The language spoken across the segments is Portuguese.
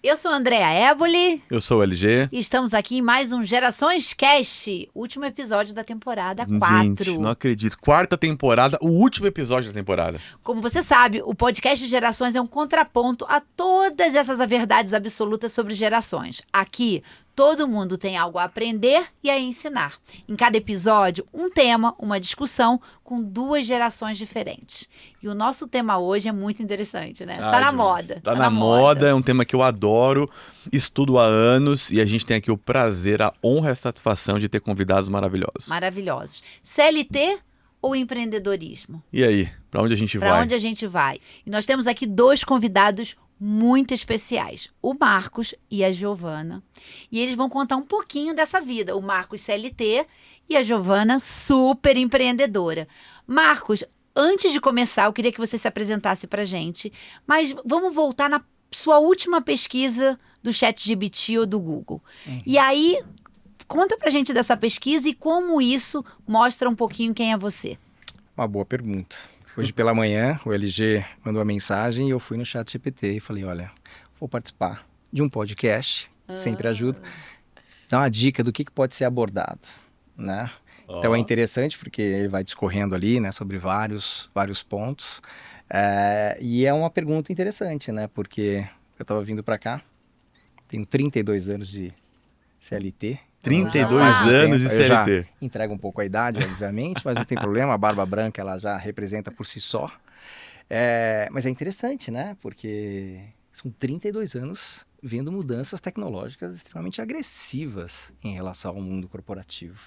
Eu sou a Andrea Éboli. Eu sou o LG. E estamos aqui em mais um Gerações Cast, último episódio da temporada 4. Gente, não acredito. 4ª temporada, o último episódio da temporada. Como você sabe, o podcast de Gerações é um contraponto a todas essas verdades absolutas sobre gerações. Aqui, todo mundo tem algo a aprender e a ensinar. Em cada episódio, um tema, uma discussão com 2 gerações diferentes. E o nosso tema hoje é muito interessante, né? Tá na moda. Tá na moda, é um tema que eu adoro, estudo há anos e a gente tem aqui o prazer, a honra e a satisfação de ter convidados maravilhosos. Maravilhosos. CLT ou empreendedorismo? E aí, pra onde a gente vai? Pra onde a gente vai? E nós temos aqui 2 convidados muito especiais, o Marcos e a Giovana. E eles vão contar um pouquinho dessa vida. O Marcos CLT e a Giovana super empreendedora. Marcos, antes de começar, eu queria que você se apresentasse pra gente, mas vamos voltar na sua última pesquisa do ChatGPT ou do Google. E aí, conta pra gente dessa pesquisa e como isso mostra um pouquinho quem é você. Uma boa pergunta. Hoje pela manhã, o LG mandou uma mensagem e eu fui no ChatGPT e falei, olha, vou participar de um podcast, sempre ajuda, dá uma dica do que pode ser abordado, né? Então é interessante porque ele vai discorrendo ali, né, sobre vários pontos, e é uma pergunta interessante, né, porque eu estava vindo para cá, tenho 32 anos de CLT, 32 anos de CLT. Eu já entrego um pouco a idade, obviamente, mas não tem problema, a barba branca ela já representa por si só. Mas é interessante, né? Porque são 32 anos vendo mudanças tecnológicas extremamente agressivas em relação ao mundo corporativo.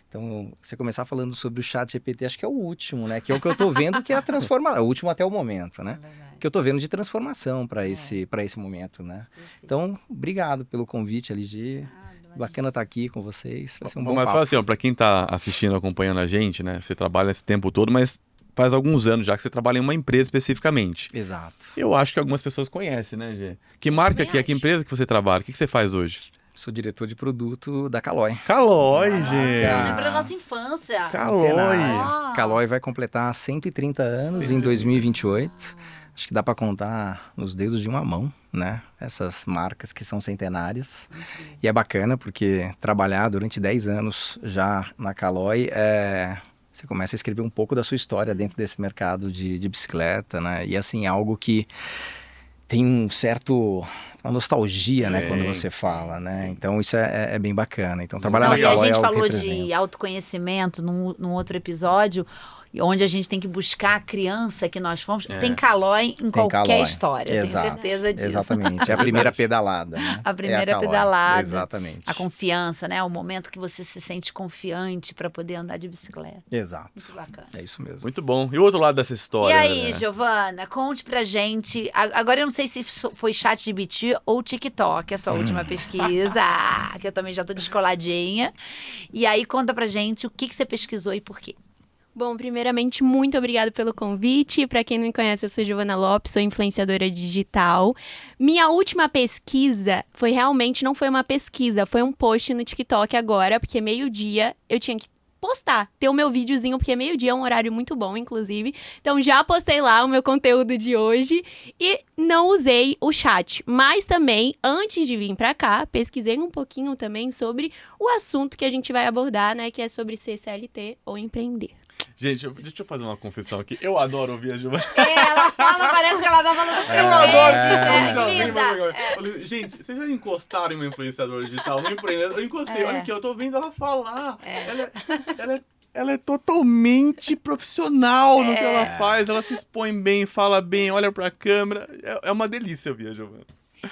Então, você começar falando sobre o ChatGPT, acho que é o último, né? Que é o que eu estou vendo que é a transformação, o último até o momento, né? Que eu estou vendo de transformação para esse momento, né? Então, obrigado pelo convite, LG. Bacana estar aqui com vocês, vai ser um bom Mas papo. fala assim, ó, pra quem tá assistindo, acompanhando a gente, né? Você trabalha esse tempo todo, mas faz alguns anos já que você trabalha em uma empresa especificamente. Exato. Eu acho que algumas pessoas conhecem, né, Gê? Que marca que é, que empresa que você trabalha? O que você faz hoje? Sou diretor de produto da Caloi. Caloi, gente! Lembra da nossa infância. Caloi! Caloi vai completar 130 anos em 2028. Acho que dá para contar nos dedos de uma mão, né? Essas marcas que são centenárias. E é bacana porque trabalhar durante 10 anos já na Caloi, você começa a escrever um pouco da sua história dentro desse mercado de bicicleta, né? E assim, algo que tem uma nostalgia, né? Quando você fala, né? Então isso é bem bacana. Então trabalhar na Caloi e a gente é algo falou que de representa. autoconhecimento num outro episódio, onde a gente tem que buscar a criança que nós fomos. Tem Caloi em qualquer Caloi. história, Exato. tenho certeza disso. Exatamente, é a primeira pedalada, né? A primeira Caloi. pedalada. Exatamente. A confiança, né? O momento que você se sente confiante para poder andar de bicicleta. Exato. Muito bacana. É isso mesmo. Muito bom. E o outro lado dessa história? E aí, né? Giovana, conte pra gente. Agora eu não sei se foi ChatGPT ou TikTok, a sua última pesquisa, que eu também já tô descoladinha. E aí, conta pra gente o que você pesquisou e por quê. Bom, primeiramente, muito obrigada pelo convite. Para quem não me conhece, eu sou Giovana Lopes, sou influenciadora digital. Minha última pesquisa não foi uma pesquisa, foi um post no TikTok agora, porque meio-dia eu tinha que postar, ter o meu videozinho, porque meio-dia é um horário muito bom, inclusive. Então, já postei lá o meu conteúdo de hoje e não usei o chat. Mas também, antes de vir pra cá, pesquisei um pouquinho também sobre o assunto que a gente vai abordar, né? Que é sobre ser CLT ou empreender. Gente, deixa eu fazer uma confissão aqui. Eu adoro ouvir a Giovana. Ela fala, parece que ela tá falando com Eu adoro né? Linda. Gente, vocês já encostaram em uma influenciadora digital? Uma empreendedora? Eu encostei. Olha aqui, eu tô ouvindo ela falar. Ela é totalmente profissional no que ela faz. Ela se expõe bem, fala bem, olha pra câmera. É uma delícia ouvir a Giovana.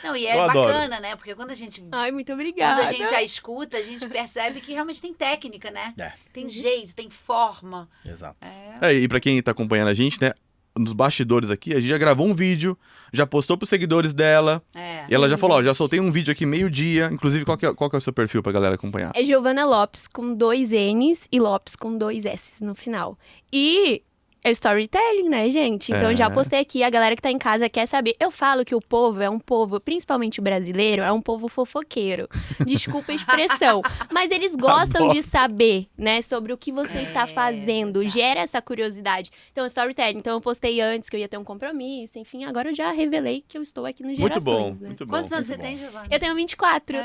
Não, e Eu bacana, adoro. né? Porque quando a gente... Ai, muito Quando obrigada. a gente a escuta, a gente percebe que realmente tem técnica, né? É. Tem jeito, tem forma. Exato. E pra quem tá acompanhando a gente, né? Nos bastidores aqui, a gente já gravou um vídeo, já postou pros seguidores dela. E ela já falou, ó, já soltei um vídeo aqui meio-dia. Inclusive, qual que é o seu perfil pra galera acompanhar? É Giovana Lopes com 2 N's e Lopes com 2 S's no final. E é storytelling, né, gente? Então, já postei aqui, a galera que tá em casa quer saber. Eu falo que o povo é um povo, principalmente o brasileiro, é um povo fofoqueiro. Desculpa a expressão. Mas eles gostam de saber, né, sobre o que você está fazendo. Gera essa curiosidade. Então, storytelling. Então, eu postei antes que eu ia ter um compromisso. Enfim, agora eu já revelei que eu estou aqui no Gerações, muito bom, né? muito bom. Quantos anos muito você bom. tem, Giovana? Eu tenho 24.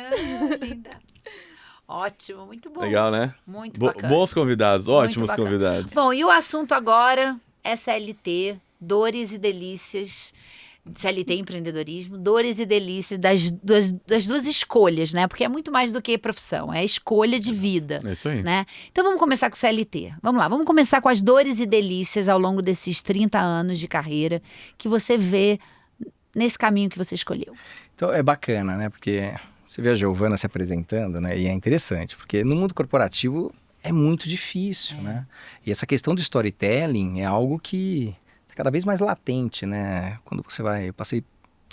Linda. Ótimo, muito bom. Legal, né? Muito bacana. Bons convidados, Muito ótimos bacana. convidados. Bom, e o assunto agora é CLT, dores e delícias. CLT empreendedorismo, dores e delícias das duas escolhas, né? Porque é muito mais do que profissão, é escolha de vida. É isso aí. Né? Então vamos começar com o CLT. Vamos lá, vamos começar com as dores e delícias ao longo desses 30 anos de carreira que você vê nesse caminho que você escolheu. Então é bacana, né? Porque você vê a Giovana se apresentando, né? E é interessante, porque no mundo corporativo é muito difícil, né? E essa questão do storytelling é algo que tá cada vez mais latente, né? Quando você vai... Eu passei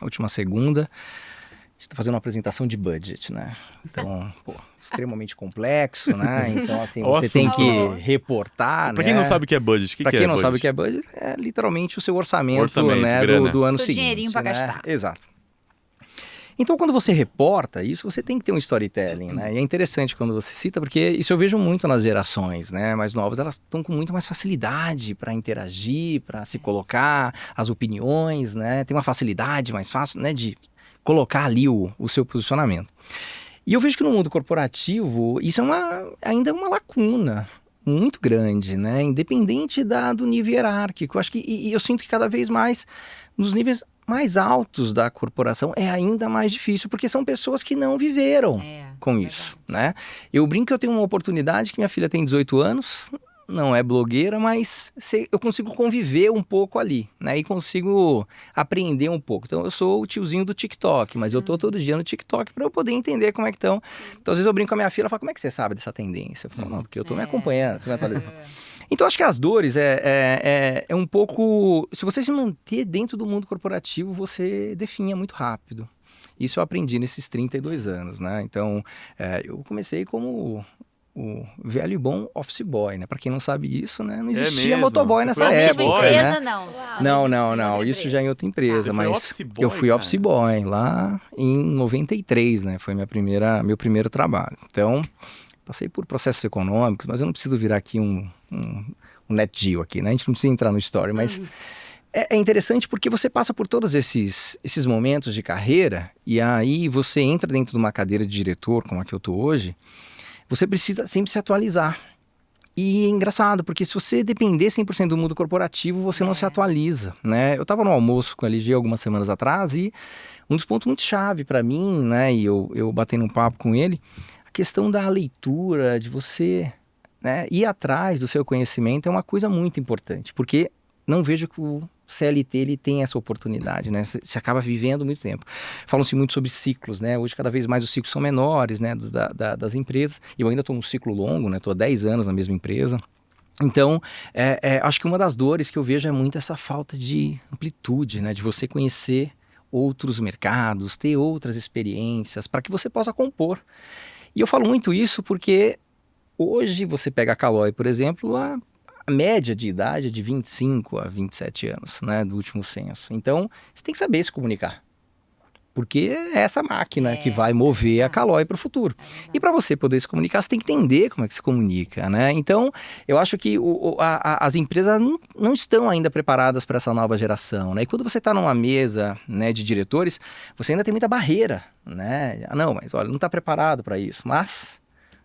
a última segunda, a gente tá fazendo uma apresentação de budget, né? Então, pô, extremamente complexo, né? Então, assim, você tem que reportar, Pra quem não sabe o que é budget, o que Pra é quem não budget? sabe o que é budget, é literalmente o seu orçamento, né, grana. do ano Seu seguinte. dinheirinho pra né? gastar. Exato. Então, quando você reporta isso, você tem que ter um storytelling, né? E é interessante quando você cita, porque isso eu vejo muito nas gerações, né? Mais novas, elas estão com muito mais facilidade para interagir, para se colocar, as opiniões, né? Tem uma facilidade mais fácil, né, de colocar ali o seu posicionamento. E eu vejo que no mundo corporativo, isso ainda é uma lacuna muito grande, né? Independente do nível hierárquico. Eu acho que, e eu sinto que cada vez mais, nos níveis mais altos da corporação, é ainda mais difícil, porque são pessoas que não viveram com isso, né? Eu brinco que eu tenho uma oportunidade, que minha filha tem 18 anos, não é blogueira, mas eu consigo conviver um pouco ali, né? E consigo aprender um pouco. Então, eu sou o tiozinho do TikTok, mas eu tô todo dia no TikTok para eu poder entender como é que estão. Então, às vezes eu brinco com a minha filha, ela fala, como é que você sabe dessa tendência? Eu falo, não, porque eu tô me acompanhando, tô me atualizando. Então, acho que as dores é um pouco... Se você se manter dentro do mundo corporativo, você definha muito rápido. Isso eu aprendi nesses 32 anos, né? Então, eu comecei como o velho e bom office boy, né? Pra quem não sabe isso, né? Não existia mesmo? motoboy Você nessa foi época, office boy? empresa, né? não. Não. Isso já em outra empresa, Você foi mas office boy, eu fui cara? office boy lá em 93, né? Foi meu primeiro trabalho. Então, passei por processos econômicos, mas eu não preciso virar aqui um net deal aqui, né? A gente não precisa entrar no story, mas é interessante porque você passa por todos esses momentos de carreira e aí você entra dentro de uma cadeira de diretor, como a que eu tô hoje, você precisa sempre se atualizar. E é engraçado, porque se você depender 100% do mundo corporativo, você não se atualiza, né? Eu estava no almoço com a LG algumas semanas atrás e um dos pontos muito chave para mim, né? E eu batendo um papo com ele, a questão da leitura, de você, né, ir atrás do seu conhecimento é uma coisa muito importante, porque não vejo que o CLT ele tem essa oportunidade, né? Você acaba vivendo muito tempo. Falam-se muito sobre ciclos, né? Hoje cada vez mais os ciclos são menores, né? Das empresas. Eu ainda estou num ciclo longo, né? Estou há 10 anos na mesma empresa. Então, acho que uma das dores que eu vejo é muito essa falta de amplitude, né? De você conhecer outros mercados, ter outras experiências, para que você possa compor. E eu falo muito isso porque hoje você pega a Caloi, por exemplo, a média de idade é de 25 a 27 anos, né, do último censo. Então, você tem que saber se comunicar. Porque é essa máquina que vai mover a Caloi para o futuro. E para você poder se comunicar, você tem que entender como é que se comunica, né? Então, eu acho que as empresas não estão ainda preparadas para essa nova geração, né? E quando você está numa mesa, né, de diretores, você ainda tem muita barreira, né? Não, mas olha, não está preparado para isso. Mas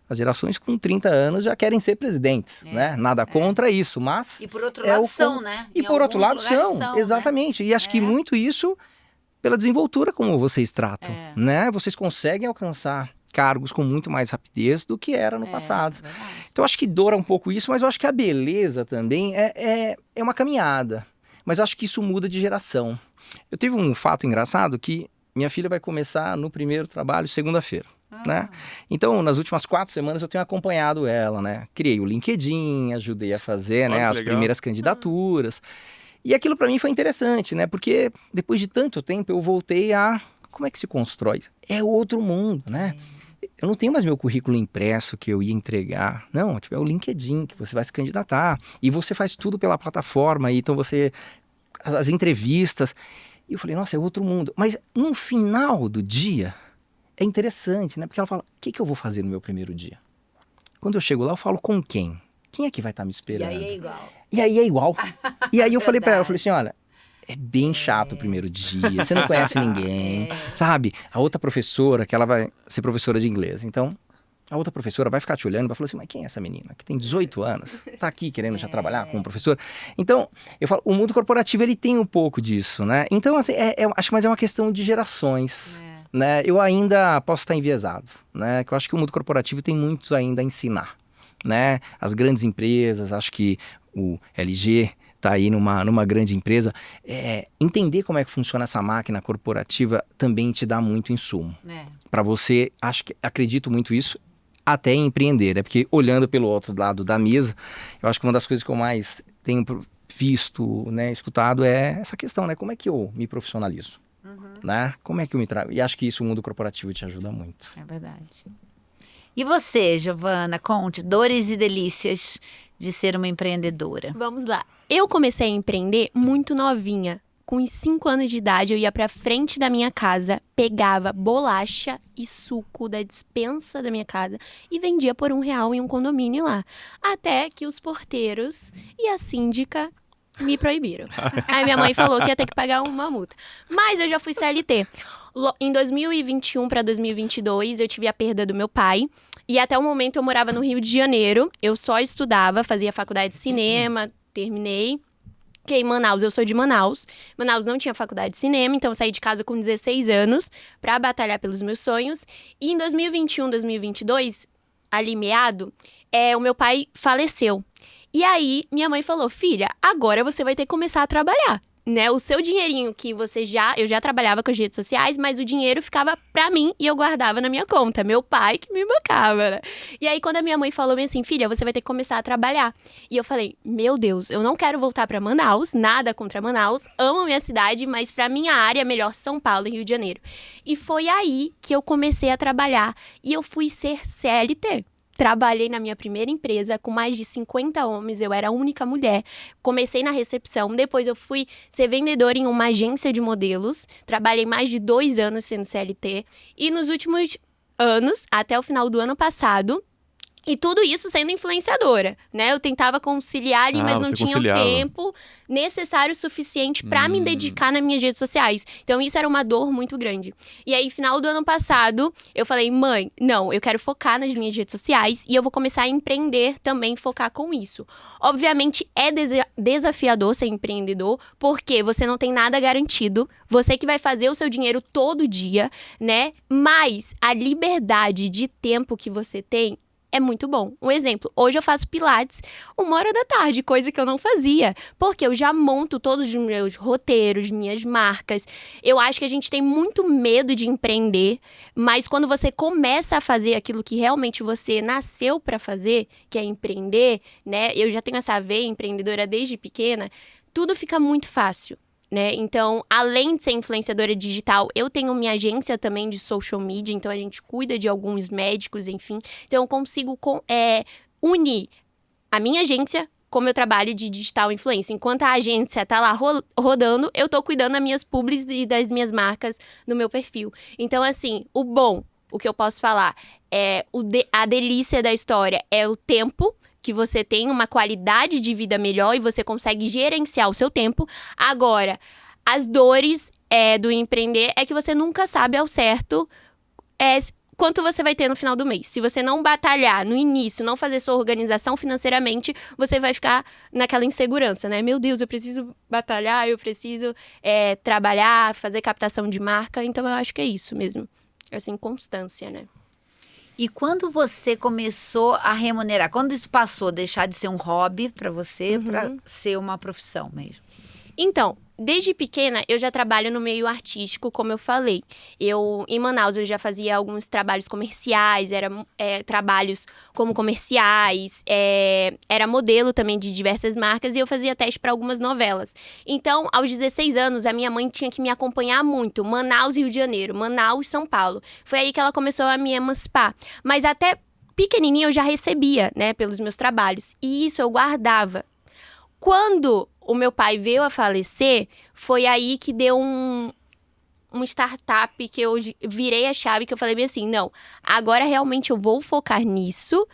as gerações com 30 anos já querem ser presidentes, né? Nada contra isso, mas... E por outro lado são, né? E por outro lado são, exatamente. Né? E acho que muito isso pela desenvoltura como vocês tratam, né? Vocês conseguem alcançar cargos com muito mais rapidez do que era no passado. Verdade. Então, acho que dora um pouco isso, mas eu acho que a beleza também é uma caminhada. Mas eu acho que isso muda de geração. Eu tive um fato engraçado que minha filha vai começar no primeiro trabalho segunda-feira. Né? Então, nas últimas 4 semanas eu tenho acompanhado ela, né? Criei o LinkedIn, ajudei a fazer, né, as primeiras candidaturas. E aquilo para mim foi interessante, né? Porque depois de tanto tempo eu voltei a... Como é que se constrói? É outro mundo, né? eu não tenho mais meu currículo impresso que eu ia entregar. Não, tipo, é o LinkedIn que você vai se candidatar. E você faz tudo pela plataforma. Então você... As entrevistas. E eu falei, nossa, é outro mundo. Mas no final do dia, é interessante, né? Porque ela fala, o que eu vou fazer no meu primeiro dia? Quando eu chego lá, eu falo com quem? Quem é que vai estar me esperando? E aí é igual. E aí é igual. E aí eu falei pra ela, eu falei Verdade. assim, olha, é bem chato o primeiro dia, você não conhece ninguém, sabe? A outra professora, que ela vai ser professora de inglês, então a outra professora vai ficar te olhando e vai falar assim, mas quem é essa menina que tem 18 anos, tá aqui querendo já trabalhar como professor? Então, eu falo, o mundo corporativo, ele tem um pouco disso, né? Então, assim, acho que mas é uma questão de gerações, né? Eu ainda posso estar enviesado, né? Que eu acho que o mundo corporativo tem muito ainda a ensinar, né? As grandes empresas, acho que o LG tá aí numa grande empresa, entender como é que funciona essa máquina corporativa também te dá muito insumo. Para você, acredito muito isso, até em empreender, né? Porque olhando pelo outro lado da mesa, eu acho que uma das coisas que eu mais tenho visto, né, escutado é essa questão, né? Como é que eu me profissionalizo? Né? Como é que eu me trago? E acho que isso o mundo corporativo te ajuda muito. É verdade. E você, Giovana, conte dores e delícias de ser uma empreendedora. Vamos lá. Eu comecei a empreender muito novinha. Com uns 5 anos de idade, eu ia pra frente da minha casa, pegava bolacha e suco da despensa da minha casa e vendia por R$1 em um condomínio lá. Até que os porteiros e a síndica me proibiram. Aí minha mãe falou que ia ter que pagar uma multa. Mas eu já fui CLT. Em 2021 para 2022, eu tive a perda do meu pai. E até o momento eu morava no Rio de Janeiro. Eu só estudava, fazia faculdade de cinema, terminei. Fiquei em Manaus, eu sou de Manaus. Manaus não tinha faculdade de cinema, então eu saí de casa com 16 anos pra batalhar pelos meus sonhos. E em 2021, 2022, ali meado, o meu pai faleceu. E aí, minha mãe falou, filha, agora você vai ter que começar a trabalhar. Né, o seu dinheirinho que eu já trabalhava com as redes sociais, mas o dinheiro ficava pra mim e eu guardava na minha conta. Meu pai que me bancava, né? E aí, quando a minha mãe falou assim, filha, você vai ter que começar a trabalhar. E eu falei, meu Deus, eu não quero voltar pra Manaus, nada contra Manaus, amo a minha cidade, mas pra minha área é melhor São Paulo e Rio de Janeiro. E foi aí que eu comecei a trabalhar e eu fui ser CLT. Trabalhei na minha primeira empresa com mais de 50 homens, eu era a única mulher. Comecei na recepção, depois eu fui ser vendedora em uma agência de modelos. Trabalhei mais de 2 anos sendo CLT. E nos últimos anos, até o final do ano passado, e tudo isso sendo influenciadora, né? Eu tentava conciliar ali, mas não tinha o tempo necessário o suficiente pra me dedicar nas minhas redes sociais. Então, isso era uma dor muito grande. E aí, final do ano passado, eu falei, mãe, não, eu quero focar nas minhas redes sociais e eu vou começar a empreender também, focar com isso. Obviamente, é desafiador ser empreendedor, porque você não tem nada garantido, você que vai fazer o seu dinheiro todo dia, né? Mas a liberdade de tempo que você tem é muito bom. Um exemplo, hoje eu faço pilates 1h da tarde, coisa que eu não fazia, porque eu já monto todos os meus roteiros, minhas marcas. Eu acho que a gente tem muito medo de empreender, mas quando você começa a fazer aquilo que realmente você nasceu para fazer, que é empreender, né? Eu já tenho essa veia empreendedora desde pequena, tudo fica muito fácil. Né? Então, além de ser influenciadora digital, eu tenho minha agência também de social media, então a gente cuida de alguns médicos, enfim. Então, eu consigo unir a minha agência com o meu trabalho de digital influencer. Enquanto a agência tá lá rodando, eu tô cuidando das minhas publis e das minhas marcas no meu perfil. Então, assim, o que eu posso falar a delícia da história é o tempo, que você tem uma qualidade de vida melhor e você consegue gerenciar o seu tempo. Agora, as dores do empreender é que você nunca sabe ao certo quanto você vai ter no final do mês. Se você não batalhar no início, não fazer sua organização financeiramente, você vai ficar naquela insegurança, né? Meu Deus, eu preciso batalhar, eu preciso trabalhar, fazer captação de marca. Então, eu acho que é isso mesmo. Essa inconstância, né? E quando você começou a remunerar? Quando isso passou a deixar de ser um hobby para você, para ser uma profissão mesmo? Então, desde pequena, eu já trabalho no meio artístico, como eu falei. Em Manaus, eu já fazia alguns trabalhos comerciais, trabalhos como comerciais, era modelo também de diversas marcas e eu fazia teste para algumas novelas. Então, aos 16 anos, a minha mãe tinha que me acompanhar muito, Manaus e Rio de Janeiro, Manaus e São Paulo. Foi aí que ela começou a me emancipar. Mas até pequenininha eu já recebia, né, pelos meus trabalhos. E isso eu guardava. Quando o meu pai veio a falecer, foi aí que deu um startup que eu virei a chave, que eu falei bem assim, não, agora realmente eu vou focar nisso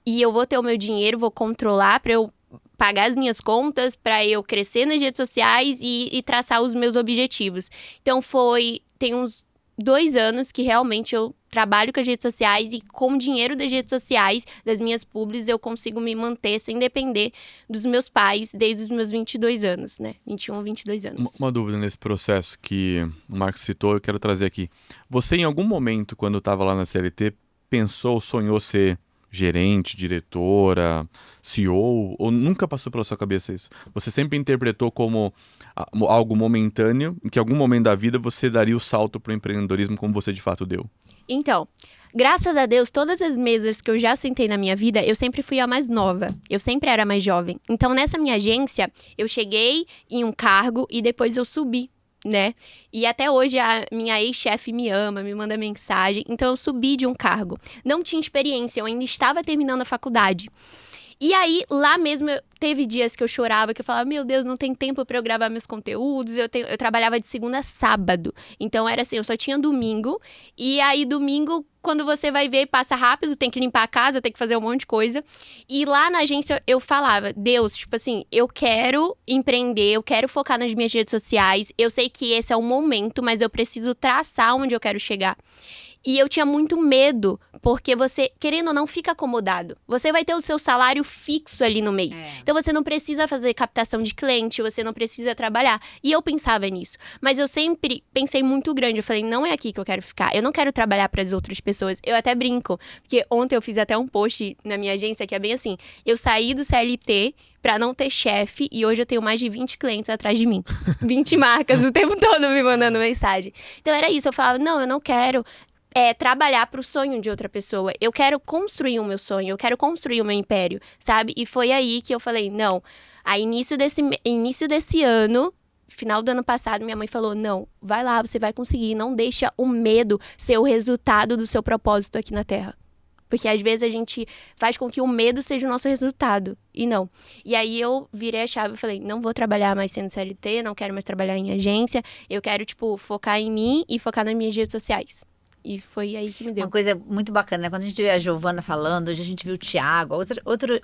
e eu vou ter o meu dinheiro, vou controlar para eu pagar as minhas contas, para eu crescer nas redes sociais e traçar os meus objetivos. Então tem uns 2 anos que realmente eu trabalho com as redes sociais e com o dinheiro das redes sociais, das minhas publis, eu consigo me manter sem depender dos meus pais desde os meus 22 anos, né? 21 ou 22 anos. Uma dúvida nesse processo que o Marcos citou, eu quero trazer aqui. Você, em algum momento, quando estava lá na CLT, pensou, sonhou ser gerente, diretora, CEO, ou nunca passou pela sua cabeça isso? Você sempre interpretou como algo momentâneo, em que em algum momento da vida você daria o salto para o empreendedorismo como você de fato deu? Então, graças a Deus, todas as mesas que eu já sentei na minha vida, eu sempre fui a mais nova. Eu sempre era mais jovem. Então, nessa minha agência, eu cheguei em um cargo e depois eu subi, né? E até hoje a minha ex-chefe me ama, me manda mensagem. Então, eu subi de um cargo. Não tinha experiência, eu ainda estava terminando a faculdade. E aí, lá mesmo, teve dias que eu chorava, que eu falava, meu Deus, não tem tempo para eu gravar meus conteúdos, eu trabalhava de segunda a sábado, então era assim, eu só tinha domingo, e aí domingo, quando você vai ver, passa rápido, tem que limpar a casa, tem que fazer um monte de coisa, e lá na agência eu falava, Deus, tipo assim, eu quero empreender, eu quero focar nas minhas redes sociais, eu sei que esse é o momento, mas eu preciso traçar onde eu quero chegar. E eu tinha muito medo, porque você, querendo ou não, fica acomodado. Você vai ter o seu salário fixo ali no mês. Então, você não precisa fazer captação de cliente, você não precisa trabalhar. E eu pensava nisso. Mas eu sempre pensei muito grande. Eu falei, não é aqui que eu quero ficar. Eu não quero trabalhar para as outras pessoas. Eu até brinco, porque ontem eu fiz até um post na minha agência que é bem assim. Eu saí do CLT pra não ter chefe e hoje eu tenho mais de 20 clientes atrás de mim. 20 marcas o tempo todo me mandando mensagem. Então, era isso. Eu falava, não, eu não quero trabalhar pro sonho de outra pessoa. Eu quero construir o meu sonho, eu quero construir o meu império, sabe? E foi aí que eu falei, não. Aí, início desse ano, final do ano passado, minha mãe falou, não, vai lá, você vai conseguir. Não deixa o medo ser o resultado do seu propósito aqui na Terra. Porque às vezes a gente faz com que o medo seja o nosso resultado. E não. E aí eu virei a chave e falei, não vou trabalhar mais sendo CLT, não quero mais trabalhar em agência. Eu quero, focar em mim e focar nas minhas redes sociais. E foi aí que me deu. Uma coisa muito bacana, né? Quando a gente vê a Giovana falando, hoje a gente viu o Thiago, outro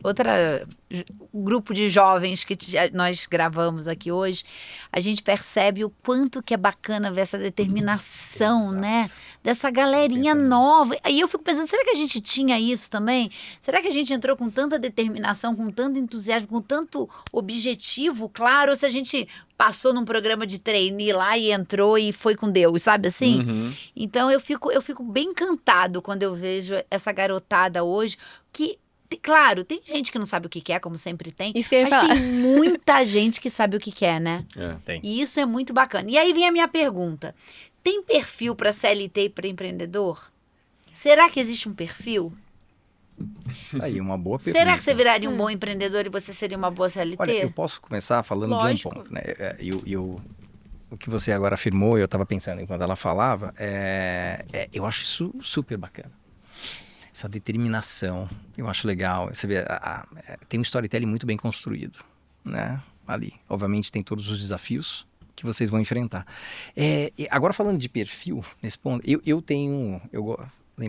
grupo de jovens que nós gravamos aqui hoje, a gente percebe o quanto que é bacana ver essa determinação, né? Dessa galerinha nova. E eu fico pensando, será que a gente tinha isso também? Será que a gente entrou com tanta determinação, com tanto entusiasmo, com tanto objetivo, claro? Ou se a gente passou num programa de trainee lá e entrou e foi com Deus, sabe assim? Uhum. Então eu fico bem encantado quando eu vejo essa garotada hoje, que, claro, tem gente que não sabe o que quer, como sempre tem, Isso que eu ia mas falar. tem muita gente que sabe o que quer, né? Tem. E isso é muito bacana. E aí vem a minha pergunta, tem perfil para CLT e para empreendedor? Será que existe um perfil? Aí, uma boa pergunta. Será que você viraria um bom empreendedor e você seria uma boa CLT? Olha, eu posso começar falando Lógico. de um ponto, né? O que você agora afirmou, eu estava pensando enquanto ela falava, eu acho isso super bacana. Essa determinação, eu acho legal. Você vê, tem um storytelling muito bem construído, né? Ali, obviamente, tem todos os desafios que vocês vão enfrentar. Agora, falando de perfil, nesse ponto, eu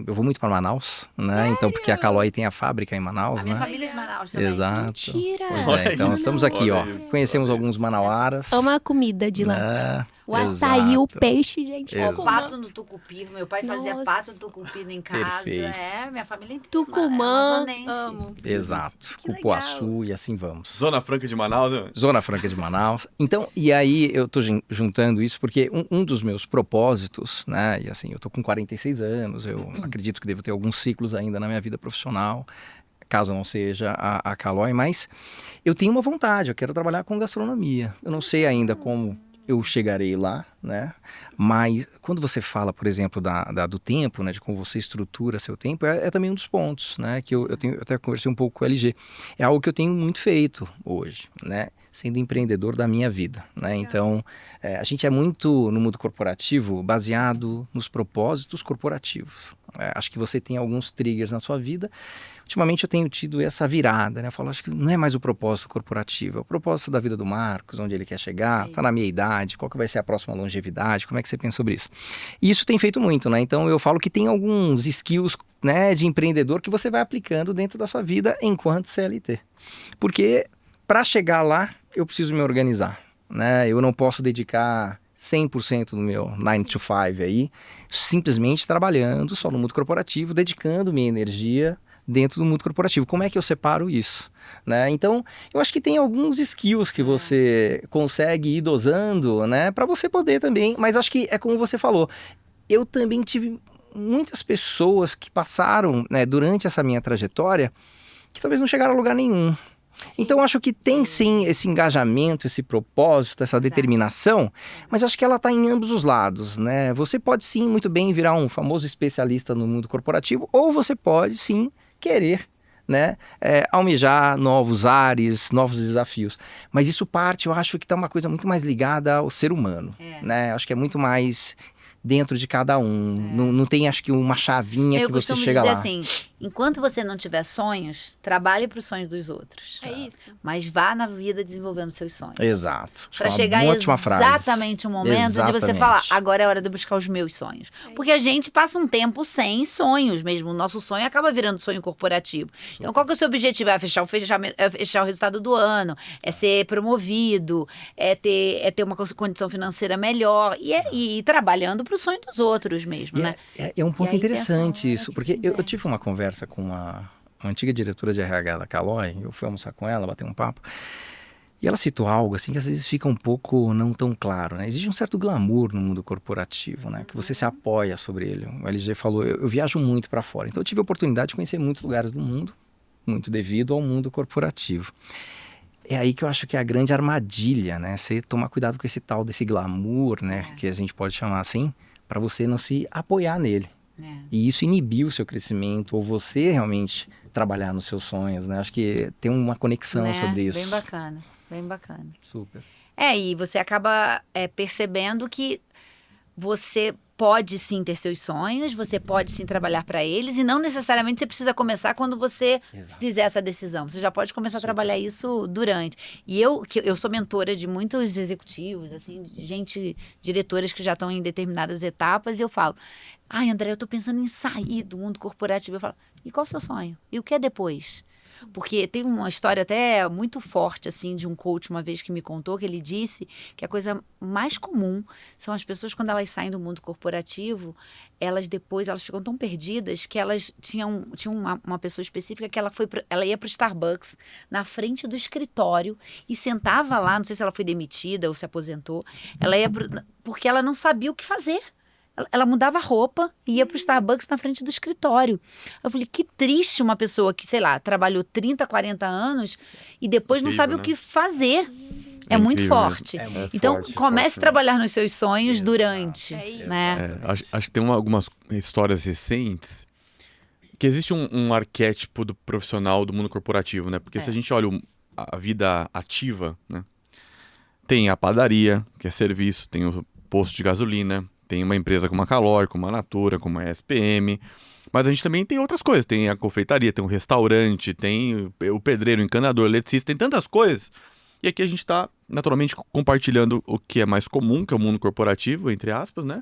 vou muito para Manaus, né? Sério? Então, porque a Caloi tem a fábrica em Manaus, A minha né? família é de Manaus também. Exato. Mentira! Pois é, então estamos aqui, ó. Olha isso, Conhecemos olha alguns isso. manauaras. Ama a comida de lá. Né? O açaí, o Exato. peixe, gente. Exato. O pato no tucupi, meu pai fazia Nossa. pato no tucupi em casa. Perfeito. Minha família inteira. Tucumã, amazonense. amo. Exato. Que Cupuaçu e assim vamos. Zona Franca de Manaus, né? Zona Franca de Manaus. Então, e aí eu tô juntando isso porque um dos meus propósitos, né? E assim, eu tô com 46 anos, eu acredito que devo ter alguns ciclos ainda na minha vida profissional, caso não seja a Caloi, mas eu tenho uma vontade, eu quero trabalhar com gastronomia. Eu não sei ainda como eu chegarei lá, né? Mas quando você fala, por exemplo, do tempo, né? De como você estrutura seu tempo, é também um dos pontos, né? Que eu até conversei um pouco com o LG. É algo que eu tenho muito feito hoje, né? Sendo empreendedor da minha vida, né? Então, a gente é muito, no mundo corporativo, baseado nos propósitos corporativos. Acho que você tem alguns triggers na sua vida. Ultimamente eu tenho tido essa virada, né? Eu falo, acho que não é mais o propósito corporativo, é o propósito da vida do Marcos, onde ele quer chegar, tá na minha idade, qual que vai ser a próxima longevidade, como é que você pensa sobre isso? E isso tem feito muito, né? Então eu falo que tem alguns skills, né, de empreendedor que você vai aplicando dentro da sua vida enquanto CLT. Porque para chegar lá, eu preciso me organizar, né? Eu não posso dedicar 100% do meu 9 to 5 aí, simplesmente trabalhando só no mundo corporativo, dedicando minha energia dentro do mundo corporativo. Como é que eu separo isso? Né? Então, eu acho que tem alguns skills que você consegue ir dosando, né? Para você poder também, mas acho que é como você falou, eu também tive muitas pessoas que passaram, né, durante essa minha trajetória que talvez não chegaram a lugar nenhum. Então, acho que tem sim esse engajamento, esse propósito, essa determinação, mas acho que ela está em ambos os lados, né? Você pode sim muito bem virar um famoso especialista no mundo corporativo, ou você pode sim querer, né, almejar novos ares, novos desafios. Mas isso parte, eu acho que está uma coisa muito mais ligada ao ser humano, né? Acho que é muito mais dentro de cada um. Não tem, acho que, uma chavinha que você chega lá. Eu costumo dizer assim, enquanto você não tiver sonhos, trabalhe para os sonhos dos outros. É isso. Mas vá na vida desenvolvendo seus sonhos. Exato. Para chegar exatamente o momento de você falar, agora é hora de eu buscar os meus sonhos. Porque a gente passa um tempo sem sonhos mesmo. O nosso sonho acaba virando sonho corporativo. Então, qual que é o seu objetivo? É fechar o resultado do ano, é ser promovido, é ter uma condição financeira melhor e ir trabalhando para o sonho dos outros mesmo, né? É um ponto interessante isso, porque eu tive uma conversa com uma antiga diretora de RH da Caloi, eu fui almoçar com ela, bater um papo, e ela citou algo assim que às vezes fica um pouco não tão claro, né? Existe um certo glamour no mundo corporativo, né? Que você se apoia sobre ele. O LG falou, eu viajo muito para fora, então eu tive a oportunidade de conhecer muitos lugares do mundo, muito devido ao mundo corporativo. É aí que eu acho que é a grande armadilha, né? Você tomar cuidado com esse tal desse glamour, né? Que a gente pode chamar assim, para você não se apoiar nele. E isso inibir o seu crescimento, ou você realmente trabalhar nos seus sonhos, né? Acho que tem uma conexão sobre isso. Bem bacana, bem bacana. Super. E você acaba percebendo que você pode sim ter seus sonhos, você pode sim trabalhar para eles, e não necessariamente você precisa começar quando você fizer essa decisão. Você já pode começar a trabalhar isso durante. E eu sou mentora de muitos executivos, assim, diretores que já estão em determinadas etapas, e eu falo, André, eu estou pensando em sair do mundo corporativo. Eu falo, e qual é o seu sonho? E o que é depois? Porque tem uma história até muito forte, assim, de um coach uma vez que me contou, que ele disse que a coisa mais comum são as pessoas, quando elas saem do mundo corporativo, elas ficam tão perdidas que elas tinham uma pessoa específica que ela ia para o Starbucks na frente do escritório e sentava lá, não sei se ela foi demitida ou se aposentou, porque ela não sabia o que fazer. Ela mudava a roupa e ia pro Starbucks na frente do escritório. Eu falei, que triste uma pessoa que, sei lá, trabalhou 30, 40 anos e depois não sabe o que fazer. É muito forte. Então, comece a trabalhar nos seus sonhos durante. Né? Acho que tem algumas histórias recentes que existe um arquétipo do profissional do mundo corporativo, né? Porque se a gente olha a vida ativa, né? Tem a padaria, que é serviço, tem o posto de gasolina, tem uma empresa como a Caloi, como a Natura, como a SPM, mas a gente também tem outras coisas, tem a confeitaria, tem o restaurante, tem o pedreiro, o encanador, o eletricista, tem tantas coisas. E aqui a gente está, naturalmente, compartilhando o que é mais comum, que é o mundo corporativo, entre aspas, né?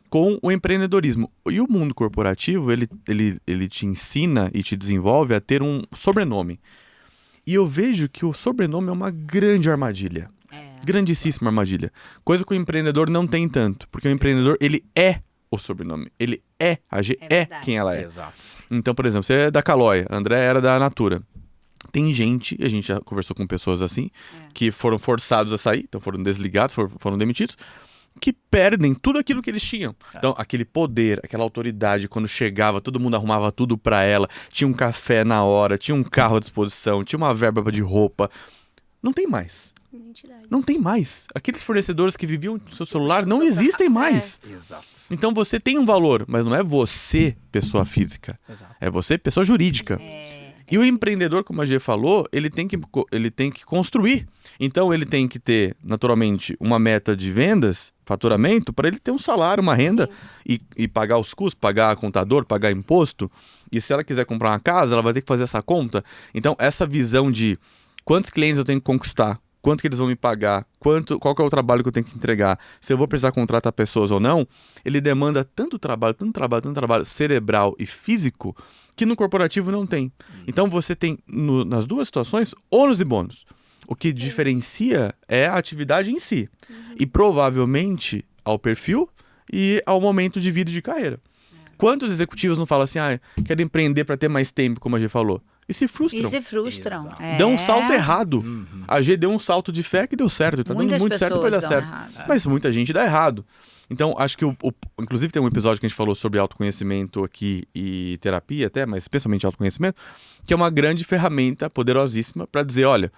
Com o empreendedorismo. E o mundo corporativo, ele te ensina e te desenvolve a ter um sobrenome. E eu vejo que o sobrenome é uma grande armadilha. Grandíssima armadilha. Coisa que o empreendedor não tem tanto. Porque o empreendedor, ele é o sobrenome. Ele é quem ela é. Exato. Então, por exemplo, você é da Caloi, a André era da Natura. Tem gente, e a gente já conversou com pessoas assim, que foram forçados a sair, então foram desligados, foram demitidos, que perdem tudo aquilo que eles tinham. Então, aquele poder, aquela autoridade, quando chegava, todo mundo arrumava tudo pra ela, tinha um café na hora, tinha um carro à disposição, tinha uma verba de roupa. Não tem mais. Identidade. Não tem mais. Aqueles fornecedores que viviam do seu celular não existem mais. Exato. Então você tem um valor, mas não é você, pessoa física. Exato. É você, pessoa jurídica. E o empreendedor, como a Gê falou, ele tem que construir. Então ele tem que ter, naturalmente, uma meta de vendas, faturamento, para ele ter um salário, uma renda e pagar os custos, pagar contador, pagar imposto. E se ela quiser comprar uma casa, ela vai ter que fazer essa conta. Então essa visão de quantos clientes eu tenho que conquistar, quanto que eles vão me pagar, qual que é o trabalho que eu tenho que entregar, se eu vou precisar contratar pessoas ou não, ele demanda tanto trabalho cerebral e físico que no corporativo não tem. Então você tem nas duas situações ônus e bônus. O que diferencia é a atividade em si e provavelmente ao perfil e ao momento de vida e de carreira. Quantos executivos não falam assim, quero empreender para ter mais tempo, como a Gê falou? E se frustram. Exato. Dão um salto errado. A Gê deu um salto de fé que deu certo. Tá dando muito certo para dar certo. Mas muita gente dá errado. Então, acho que, inclusive, tem um episódio que a gente falou sobre autoconhecimento aqui e terapia até, mas especialmente autoconhecimento, que é uma grande ferramenta poderosíssima para dizer, olha,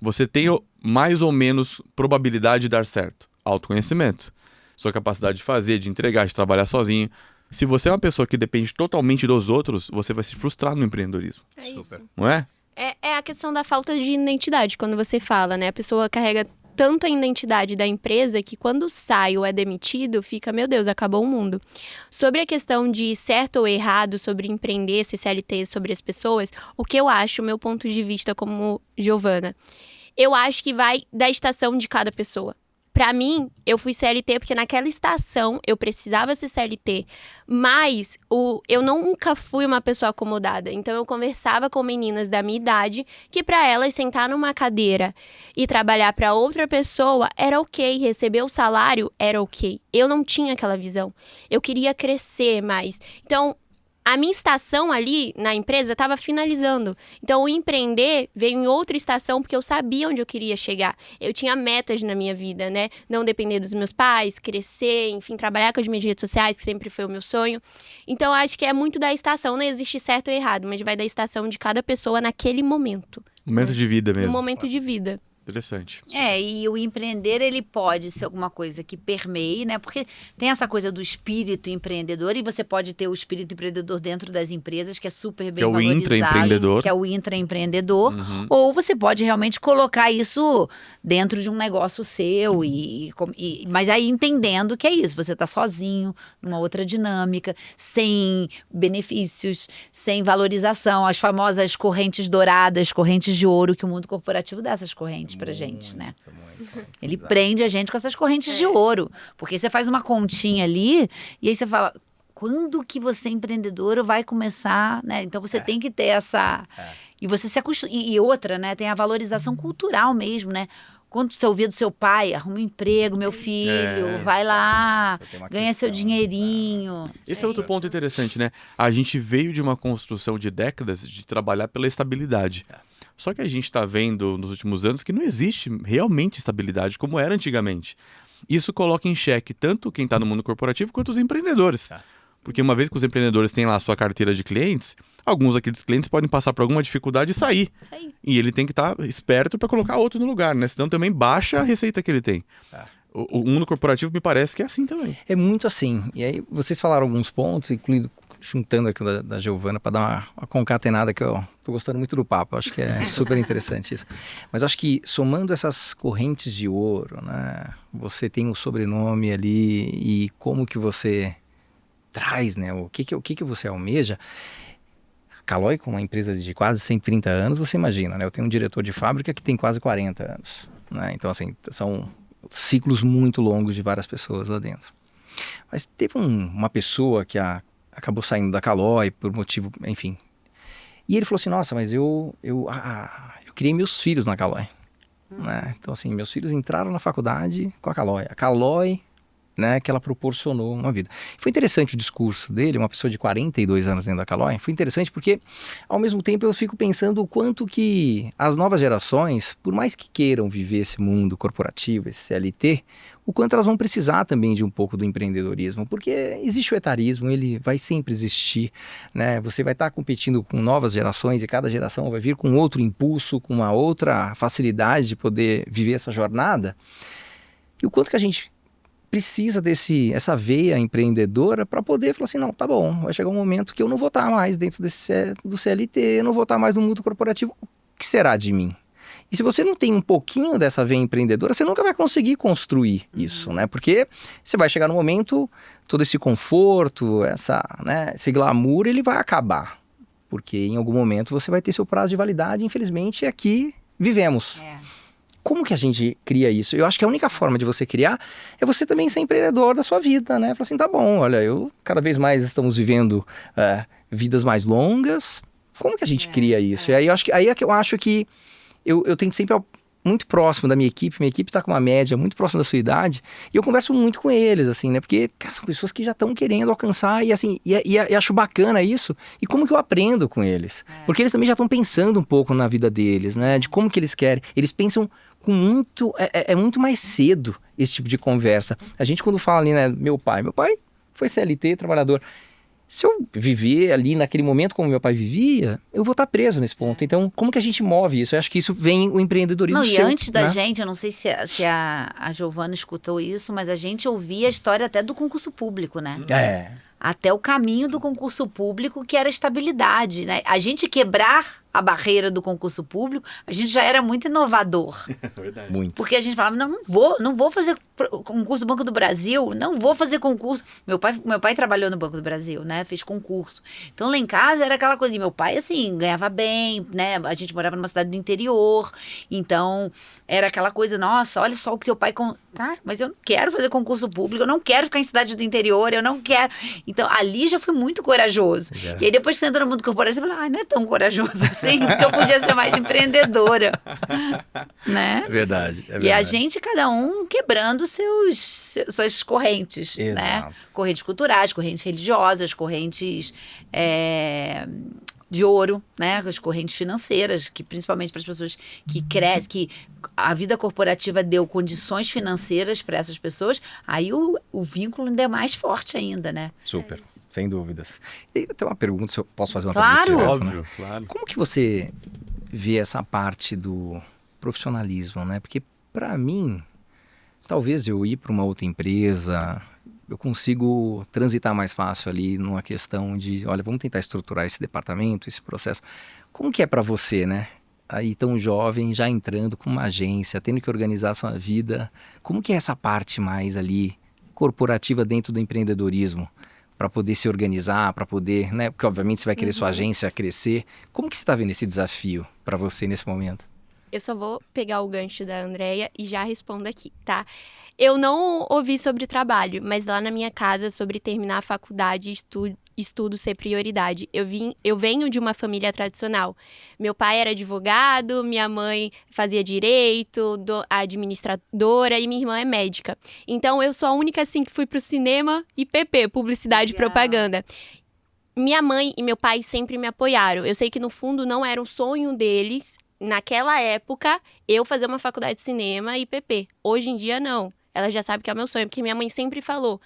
você tem mais ou menos probabilidade de dar certo. Autoconhecimento. Sua capacidade de fazer, de entregar, de trabalhar sozinho. Se você é uma pessoa que depende totalmente dos outros, você vai se frustrar no empreendedorismo. É isso. Não é? É a questão da falta de identidade, quando você fala, né? A pessoa carrega tanto a identidade da empresa que quando sai ou é demitido, fica, meu Deus, acabou o mundo. Sobre a questão de certo ou errado, sobre empreender, ser CLT, sobre as pessoas, o que eu acho, meu ponto de vista como Giovana, eu acho que vai da estação de cada pessoa. Pra mim, eu fui CLT porque naquela estação eu precisava ser CLT, mas eu nunca fui uma pessoa acomodada. Então eu conversava com meninas da minha idade que pra elas sentar numa cadeira e trabalhar pra outra pessoa era ok, receber o salário era ok. Eu não tinha aquela visão. Eu queria crescer mais. Então, a minha estação ali na empresa estava finalizando. Então, o empreender veio em outra estação porque eu sabia onde eu queria chegar. Eu tinha metas na minha vida, né? Não depender dos meus pais, crescer, enfim, trabalhar com as minhas redes sociais, que sempre foi o meu sonho. Então, acho que é muito da estação. Não existe certo ou errado, mas vai da estação de cada pessoa naquele momento. Momento de vida mesmo. No momento de vida. Interessante. E o empreender, ele pode ser alguma coisa que permeie, né? Porque tem essa coisa do espírito empreendedor e você pode ter o espírito empreendedor dentro das empresas, que é super bem valorizado. Que é o intraempreendedor. Que é o intraempreendedor. Ou você pode realmente colocar isso dentro de um negócio seu, mas aí entendendo que é isso, você está sozinho, numa outra dinâmica, sem benefícios, sem valorização, as famosas correntes douradas, correntes de ouro, que o mundo corporativo dá essas correntes pra gente, né? Ele prende a gente com essas correntes de ouro, porque você faz uma continha ali e aí você fala, quando que você empreendedor vai começar, né? Então você tem que ter essa e você se acostuma, e outra, né? Tem a valorização cultural mesmo, né? Quando você ouvia do seu pai, arruma um emprego, meu filho, vai lá, ganha seu dinheirinho. Esse é outro ponto interessante, né? A gente veio de uma construção de décadas de trabalhar pela estabilidade. Só que a gente está vendo nos últimos anos que não existe realmente estabilidade como era antigamente. Isso coloca em xeque tanto quem está no mundo corporativo quanto os empreendedores. Porque uma vez que os empreendedores têm lá a sua carteira de clientes, alguns daqueles clientes podem passar por alguma dificuldade e sair. E ele tem que estar esperto para colocar outro no lugar, né? Senão também baixa a receita que ele tem. O mundo corporativo me parece que é assim também. É muito assim. E aí vocês falaram alguns pontos, incluindo juntando aqui o da Giovana para dar uma concatenada, que eu tô gostando muito do papo, acho que é super interessante isso. Mas acho que somando essas correntes de ouro, né, você tem o sobrenome ali e como que você traz, né, o que você almeja. Caloi, com uma empresa de quase 130 anos, você imagina, né, eu tenho um diretor de fábrica que tem quase 40 anos, né, então assim, são ciclos muito longos de várias pessoas lá dentro. Mas teve uma pessoa que acabou saindo da Caloi por motivo, enfim. E ele falou assim, nossa, mas eu criei meus filhos na Caloi. Né? Então, assim, meus filhos entraram na faculdade com a Caloi. A Caloi, né, que ela proporcionou uma vida. Foi interessante o discurso dele, uma pessoa de 42 anos dentro da Caloi. Foi interessante porque, ao mesmo tempo, eu fico pensando o quanto que as novas gerações, por mais que queiram viver esse mundo corporativo, esse CLT, o quanto elas vão precisar também de um pouco do empreendedorismo, porque existe o etarismo, ele vai sempre existir, né? Você vai estar competindo com novas gerações e cada geração vai vir com outro impulso, com uma outra facilidade de poder viver essa jornada. E o quanto que a gente precisa essa veia empreendedora para poder falar assim, não, tá bom, vai chegar um momento que eu não vou estar mais dentro do CLT, eu não vou estar mais no mundo corporativo, o que será de mim? E se você não tem um pouquinho dessa veia empreendedora, você nunca vai conseguir construir isso, né? Porque você vai chegar no momento, todo esse conforto, esse glamour, ele vai acabar. Porque em algum momento você vai ter seu prazo de validade, infelizmente, aqui vivemos. Como que a gente cria isso? Eu acho que a única forma de você criar é você também ser empreendedor da sua vida, né? Falar assim, tá bom, olha, cada vez mais estamos vivendo vidas mais longas. Como que a gente cria isso? E aí eu acho que eu tenho sempre muito próximo da minha equipe está com uma média muito próxima da sua idade, e eu converso muito com eles, assim, né, porque, cara, são pessoas que já estão querendo alcançar, e assim, e acho bacana isso, e como que eu aprendo com eles? Porque eles também já estão pensando um pouco na vida deles, né, de como que eles querem, eles pensam com muito, é muito mais cedo esse tipo de conversa. A gente quando fala ali, né, meu pai foi CLT, trabalhador. Se eu viver ali naquele momento como meu pai vivia, eu vou estar preso nesse ponto. Então, como que a gente move isso? Eu acho que isso vem o empreendedorismo Não, seu, e antes da né? gente, eu não sei se a Giovana escutou isso, mas a gente ouvia a história até do concurso público, né? Até o caminho do concurso público, que era a estabilidade, né? A gente quebrar a barreira do concurso público, a gente já era muito inovador. Verdade. Muito. Porque a gente falava, não vou fazer concurso do Banco do Brasil, não vou fazer concurso. Meu pai trabalhou no Banco do Brasil, né? Fez concurso. Então, lá em casa era aquela coisa, meu pai, assim, ganhava bem, né? A gente morava numa cidade do interior, então era aquela coisa, nossa, olha só o que seu pai... Cara, mas eu não quero fazer concurso público, eu não quero ficar em cidade do interior, eu não quero... Então, ali já fui muito corajoso. E aí, depois que você entra no mundo corporativo, você fala, não é tão corajoso assim, porque eu podia ser mais empreendedora. Né? É verdade. E a gente, cada um, quebrando suas correntes, né? Correntes culturais, correntes religiosas, correntes de ouro, né? As correntes financeiras, que principalmente para as pessoas que crescem, que a vida corporativa deu condições financeiras para essas pessoas, aí o vínculo ainda é mais forte ainda, né? Super, sem dúvidas. E eu tenho uma pergunta, se eu posso fazer uma Claro. pergunta direto, Óbvio, né? claro. Como que você vê essa parte do profissionalismo, né? Porque para mim, talvez eu ir para uma outra empresa, eu consigo transitar mais fácil ali numa questão de, olha, vamos tentar estruturar esse departamento, esse processo. Como que é para você, né? Aí tão jovem, já entrando com uma agência, tendo que organizar a sua vida. Como que é essa parte mais ali corporativa dentro do empreendedorismo? Para poder se organizar, para poder, né? Porque obviamente você vai querer sua agência crescer. Como que você está vendo esse desafio para você nesse momento? Eu só vou pegar o gancho da Andrea e já respondo aqui, tá? Eu não ouvi sobre trabalho, mas lá na minha casa, sobre terminar a faculdade e estudo ser prioridade. Eu venho de uma família tradicional. Meu pai era advogado, minha mãe fazia direito, administradora, e minha irmã é médica. Então, eu sou a única, assim, que fui pro cinema e PP, publicidade e propaganda. Minha mãe e meu pai sempre me apoiaram. Eu sei que, no fundo, não era um sonho deles, naquela época, eu fazer uma faculdade de cinema e PP. Hoje em dia, não. Ela já sabe que é o meu sonho, porque minha mãe sempre falou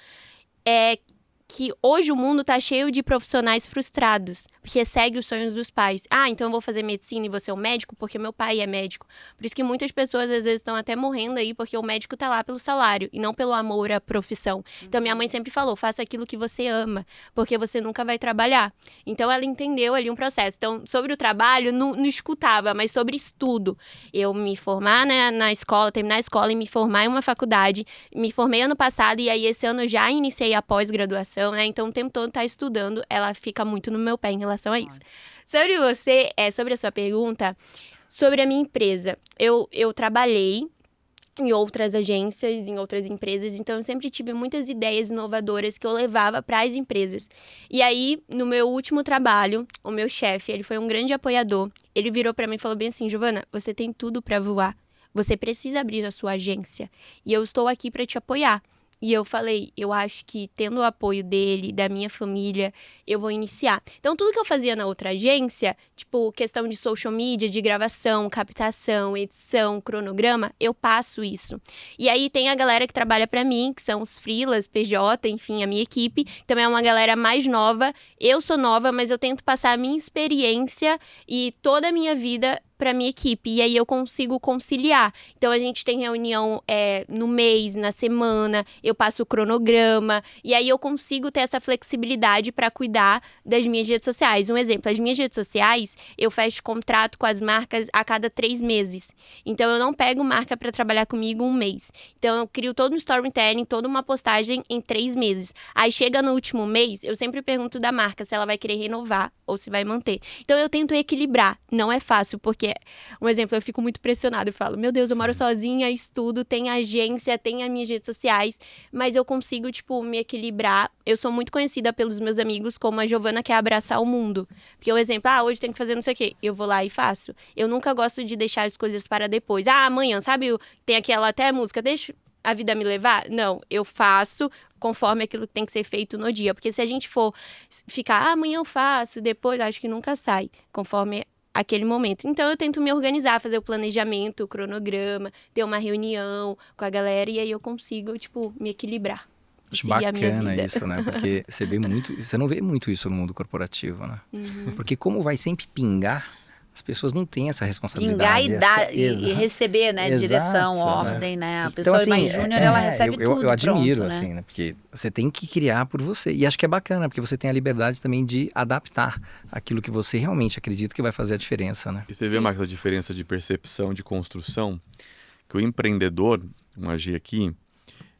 que hoje o mundo tá cheio de profissionais frustrados, porque segue os sonhos dos pais. Ah, então eu vou fazer medicina e vou ser um médico porque meu pai é médico. Por isso que muitas pessoas, às vezes, estão até morrendo aí, porque o médico tá lá pelo salário e não pelo amor à profissão. Então, minha mãe sempre falou, faça aquilo que você ama, porque você nunca vai trabalhar. Então, ela entendeu ali um processo. Então, sobre o trabalho, não escutava, mas sobre estudo. Eu me formar, né, na escola, terminar a escola e me formar em uma faculdade. Me formei ano passado e aí esse ano eu já iniciei a pós-graduação, né? Então, o tempo todo tá estudando, ela fica muito no meu pé em relação a isso. Sobre você, sobre a sua pergunta, sobre a minha empresa. Eu trabalhei em outras agências, em outras empresas, então eu sempre tive muitas ideias inovadoras que eu levava para as empresas. E aí, no meu último trabalho, o meu chefe, ele foi um grande apoiador. Ele virou para mim e falou bem assim, Giovana, você tem tudo para voar. Você precisa abrir a sua agência. E eu estou aqui para te apoiar. E eu falei, eu acho que tendo o apoio dele, da minha família, eu vou iniciar. Então, tudo que eu fazia na outra agência, tipo, questão de social media, de gravação, captação, edição, cronograma, eu passo isso. E aí tem a galera que trabalha pra mim, que são os freelas, PJ, enfim, a minha equipe. Também é uma galera mais nova. Eu sou nova, mas eu tento passar a minha experiência e toda a minha vida para minha equipe, e aí eu consigo conciliar. Então a gente tem reunião no mês, na semana, eu passo o cronograma, e aí eu consigo ter essa flexibilidade para cuidar das minhas redes sociais. Um exemplo, as minhas redes sociais, eu fecho contrato com as marcas a cada 3 meses. Então eu não pego marca para trabalhar comigo um mês. Então eu crio todo um storytelling, toda uma postagem em 3 meses. Aí chega no último mês, eu sempre pergunto da marca se ela vai querer renovar ou se vai manter. Então eu tento equilibrar. Não é fácil, porque um exemplo, eu fico muito pressionada, eu falo, meu Deus, eu moro sozinha, estudo, tenho agência, tenho as minhas redes sociais, mas eu consigo, tipo, me equilibrar. Eu sou muito conhecida pelos meus amigos como a Giovana quer abraçar o mundo. Porque um exemplo, hoje tem que fazer não sei o quê, eu vou lá e faço. Eu nunca gosto de deixar as coisas para depois. Amanhã, sabe, tem aquela até música, deixa a vida me levar? Não, eu faço conforme aquilo que tem que ser feito no dia. Porque se a gente for ficar, amanhã eu faço, depois, acho que nunca sai, conforme aquele momento. Então, eu tento me organizar, fazer o planejamento, o cronograma, ter uma reunião com a galera, e aí eu consigo, tipo, me equilibrar. Acho bacana isso, né? Porque você não vê muito isso no mundo corporativo, né? Uhum. Porque como vai sempre pingar, as pessoas não têm essa responsabilidade. Pingar e dar, e receber, né? Exato, direção, ordem, né? A Então, pessoa assim, mais júnior, ela recebe tudo eu admiro, pronto, né? assim, né? Porque você tem que criar por você. E acho que é bacana, porque você tem a liberdade também de adaptar aquilo que você realmente acredita que vai fazer a diferença, né? E você vê, Marcos, a diferença de percepção, de construção, que o empreendedor, vamos agir aqui,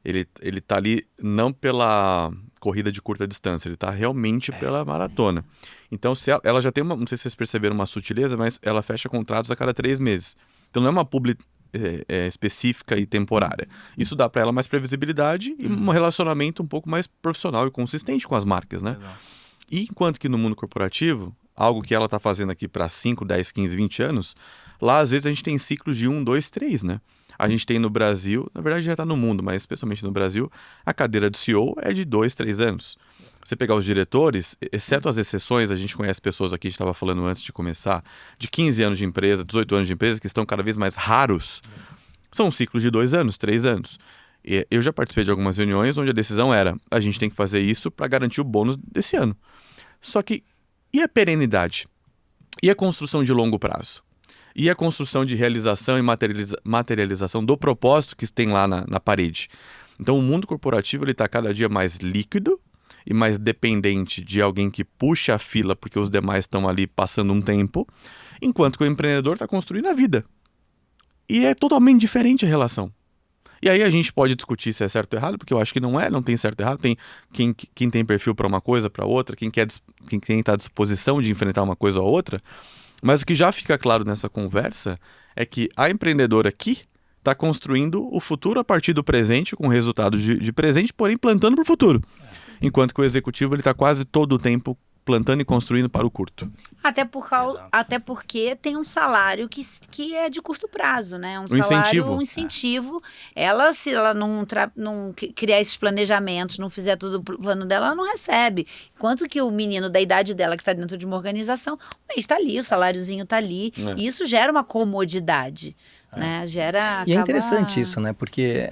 ele tá ali não pela corrida de curta distância, ele tá realmente pela maratona. Então, se ela já tem uma, não sei se vocês perceberam uma sutileza, mas ela fecha contratos a cada 3 meses. Então, não é uma publi específica e temporária. Isso dá para ela mais previsibilidade e um relacionamento um pouco mais profissional e consistente com as marcas, né? Exato. E enquanto que no mundo corporativo, algo que ela tá fazendo aqui para 5, 10, 15, 20 anos, lá às vezes a gente tem ciclos de 1, 2, 3, né? A gente tem no Brasil, na verdade já está no mundo, mas especialmente no Brasil, a cadeira de CEO é de 2, 3 anos. Você pegar os diretores, exceto as exceções, a gente conhece pessoas aqui, a gente estava falando antes de começar, de 15 anos de empresa, 18 anos de empresa, que estão cada vez mais raros. São ciclos de 2 anos, 3 anos. E eu já participei de algumas reuniões onde a decisão era, a gente tem que fazer isso para garantir o bônus desse ano. Só que, e a perenidade? E a construção de longo prazo? E a construção de realização e materialização do propósito que tem lá na parede. Então, o mundo corporativo está cada dia mais líquido e mais dependente de alguém que puxa a fila porque os demais estão ali passando um tempo, enquanto que o empreendedor está construindo a vida. E é totalmente diferente a relação. E aí a gente pode discutir se é certo ou errado, porque eu acho que não é, não tem certo ou errado. Tem quem tem perfil para uma coisa, para outra, quem está à disposição de enfrentar uma coisa ou outra. Mas o que já fica claro nessa conversa é que a empreendedora aqui está construindo o futuro a partir do presente, com resultados de presente, porém plantando para o futuro. Enquanto que o executivo está quase todo o tempo plantando e construindo para o curto. Até porque tem um salário que é de curto prazo, né? Um incentivo. Se ela não criar esses planejamentos, não fizer tudo o plano dela, ela não recebe. Enquanto que o menino da idade dela, que está dentro de uma organização, o mês está ali, o saláriozinho está ali. E isso gera uma comodidade, né? E é interessante isso, né? Porque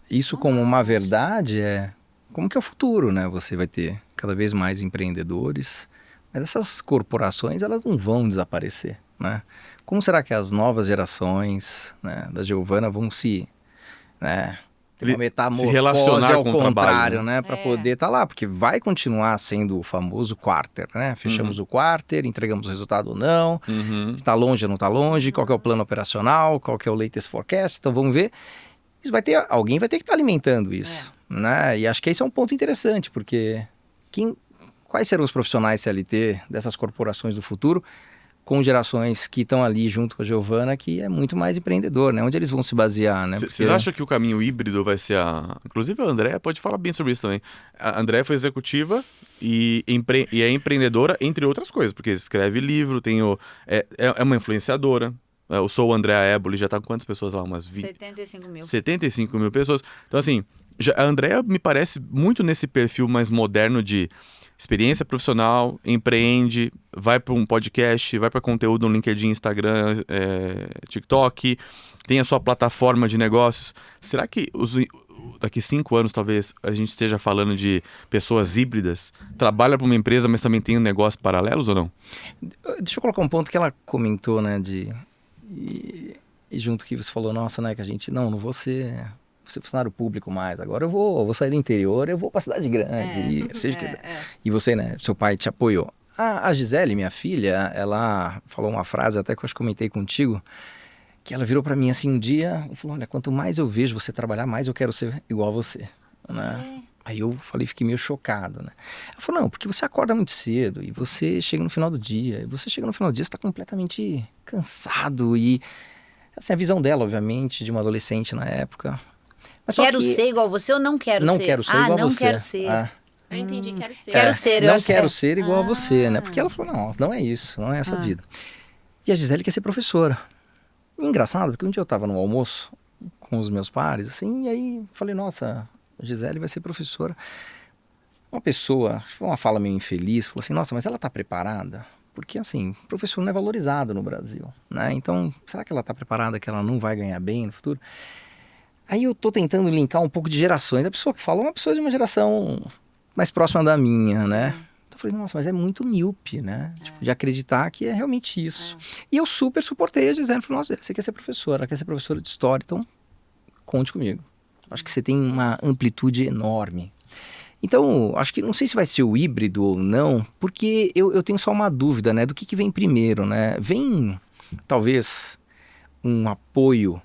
isso como uma verdade como que é o futuro, né? Você vai ter cada vez mais empreendedores, mas essas corporações, elas não vão desaparecer, né? Como será que as novas gerações, né, da Giovana vão se metamorfose se relacionar ao com contrário, o trabalho, né? Para poder estar lá, porque vai continuar sendo o famoso quarter, né? Fechamos o quarter, entregamos o resultado ou não, está longe ou não está longe, qual que é o plano operacional, qual que é o latest forecast, então vamos ver. Alguém vai ter que estar alimentando isso, né? E acho que esse é um ponto interessante, porque quais serão os profissionais CLT dessas corporações do futuro, com gerações que estão ali junto com a Giovana, que é muito mais empreendedor, né? Onde eles vão se basear, né? Vocês acham que o caminho híbrido vai ser Inclusive a Andréa pode falar bem sobre isso também. A Andréa foi executiva e é empreendedora, entre outras coisas, porque escreve livro, é uma influenciadora. Eu sou o Andréa Éboli, já tá com quantas pessoas lá? 75 mil. 75 mil pessoas. Então, assim, A Andrea me parece muito nesse perfil mais moderno de experiência profissional, empreende, vai para um podcast, vai para conteúdo no LinkedIn, Instagram, TikTok, tem a sua plataforma de negócios. Será que daqui 5 anos, talvez, a gente esteja falando de pessoas híbridas? Trabalha para uma empresa, mas também tem negócios paralelos ou não? Deixa eu colocar um ponto que ela comentou, né, e junto que você falou, nossa, né, que a gente, não vou ser funcionário público mais, agora eu vou sair do interior, eu vou pra cidade grande, e você, né, seu pai te apoiou. A Gisele, minha filha, ela falou uma frase, até que eu acho que comentei contigo, que ela virou pra mim assim um dia e falou, olha, quanto mais eu vejo você trabalhar, mais eu quero ser igual a você, né? Aí eu fiquei meio chocado, né? Ela falou, não, porque você acorda muito cedo e você chega no final do dia, você tá completamente cansado e, assim, a visão dela, obviamente, de uma adolescente na época. Mas quero ser igual você ou não quero ser? Não quero ser igual a você. Não quero ser. Eu entendi, quero ser. Quero ser. Não quero ser igual a você, né? Porque ela falou, não é isso, não é essa vida. E a Gisele quer ser professora. E engraçado, porque um dia eu tava no almoço com os meus pares, assim, e aí falei, nossa, a Gisele vai ser professora. Uma pessoa, uma fala meio infeliz, falou assim, nossa, mas ela tá preparada? Porque, assim, professor não é valorizado no Brasil, né? Então, será que ela tá preparada, que ela não vai ganhar bem no futuro? Aí eu tô tentando linkar um pouco de gerações. A pessoa que fala é uma pessoa de uma geração mais próxima da minha, né? Então eu falei, nossa, mas é muito míope, né? Tipo, de acreditar que é realmente isso. E eu super suportei a Gisele. Falei, nossa, você quer ser professora, quer ser professora de história, então conte comigo. Acho que você tem uma amplitude enorme. Então, acho que não sei se vai ser o híbrido ou não, porque eu tenho só uma dúvida, né? Do que vem primeiro, né? Vem, talvez, um apoio,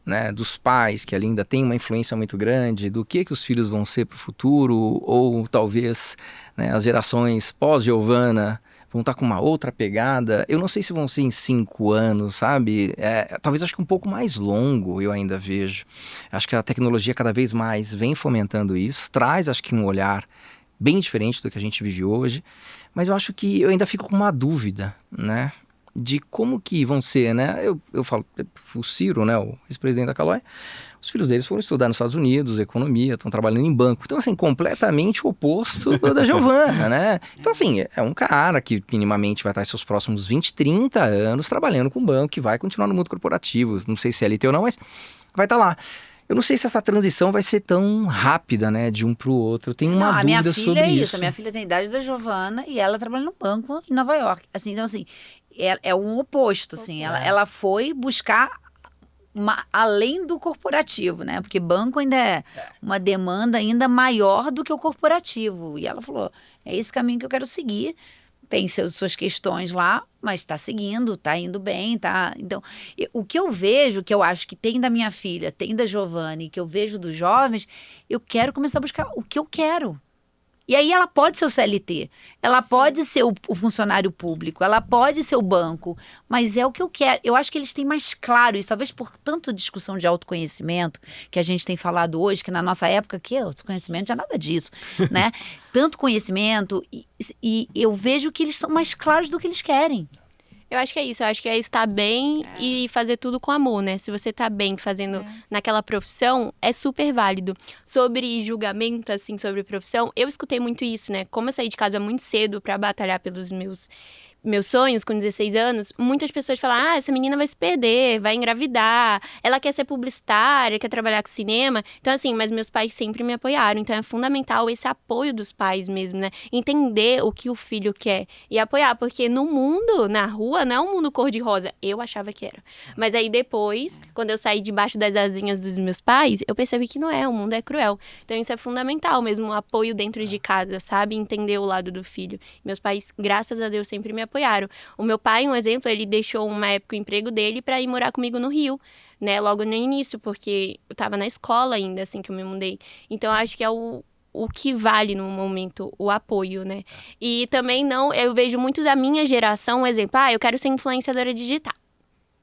né, dos pais, que ali ainda tem uma influência muito grande, do que os filhos vão ser para o futuro, ou talvez, né, as gerações pós-Giovana vão estar com uma outra pegada. Eu não sei se vão ser em 5 anos, sabe? Talvez acho que um pouco mais longo eu ainda vejo. Acho que a tecnologia cada vez mais vem fomentando isso, traz acho que um olhar bem diferente do que a gente vive hoje, mas eu acho que eu ainda fico com uma dúvida, né? De como que vão ser, né? Eu falo, o Ciro, né, o ex-presidente da Calói, os filhos deles foram estudar nos Estados Unidos, economia, estão trabalhando em banco. Então, assim, completamente o oposto da Giovana, né? Então, assim, é um cara que minimamente vai estar seus próximos 20, 30 anos trabalhando com banco, que vai continuar no mundo corporativo. Não sei se é LT ou não, mas vai estar lá. Eu não sei se essa transição vai ser tão rápida, né, de um pro outro. Eu tenho uma dúvida sobre isso. A minha filha tem a idade da Giovana e ela trabalha no banco em Nova York. Assim, então, assim, é um oposto, assim. Ela foi buscar além do corporativo, né? Porque banco ainda é uma demanda ainda maior do que o corporativo. E ela falou, é esse caminho que eu quero seguir. Tem suas questões lá, mas está seguindo, está indo bem, tá. Então, o que eu vejo, que eu acho que tem da minha filha, tem da Giovana e que eu vejo dos jovens, eu quero começar a buscar o que eu quero. E aí ela pode ser o CLT, ela pode ser o funcionário público, ela pode ser o banco, mas é o que eu quero. Eu acho que eles têm mais claro isso, talvez por tanta discussão de autoconhecimento que a gente tem falado hoje, que na nossa época, que autoconhecimento não é nada disso, né? Tanto conhecimento, e eu vejo que eles são mais claros do que eles querem. Eu acho que é isso, eu acho que é estar bem e fazer tudo com amor, né? Se você tá bem fazendo naquela profissão, é super válido. Sobre julgamento, assim, sobre profissão, eu escutei muito isso, né? Como eu saí de casa muito cedo pra batalhar pelos meus sonhos, com 16 anos, muitas pessoas falam, essa menina vai se perder, vai engravidar, ela quer ser publicitária, quer trabalhar com cinema. Então, assim, mas meus pais sempre me apoiaram. Então, é fundamental esse apoio dos pais mesmo, né? Entender o que o filho quer e apoiar. Porque no mundo, na rua, não é um mundo cor-de-rosa. Eu achava que era. Mas aí depois, quando eu saí debaixo das asinhas dos meus pais, eu percebi que não é, o mundo é cruel. Então, isso é fundamental mesmo, um apoio dentro de casa, sabe? Entender o lado do filho. Meus pais, graças a Deus, sempre me apoiaram. O meu pai, um exemplo, ele deixou uma época o emprego dele para ir morar comigo no Rio, né? Logo no início, porque eu tava na escola ainda, assim que eu me mudei. Então, acho que é o que vale no momento, o apoio, né? E também eu vejo muito da minha geração, um exemplo, eu quero ser influenciadora digital.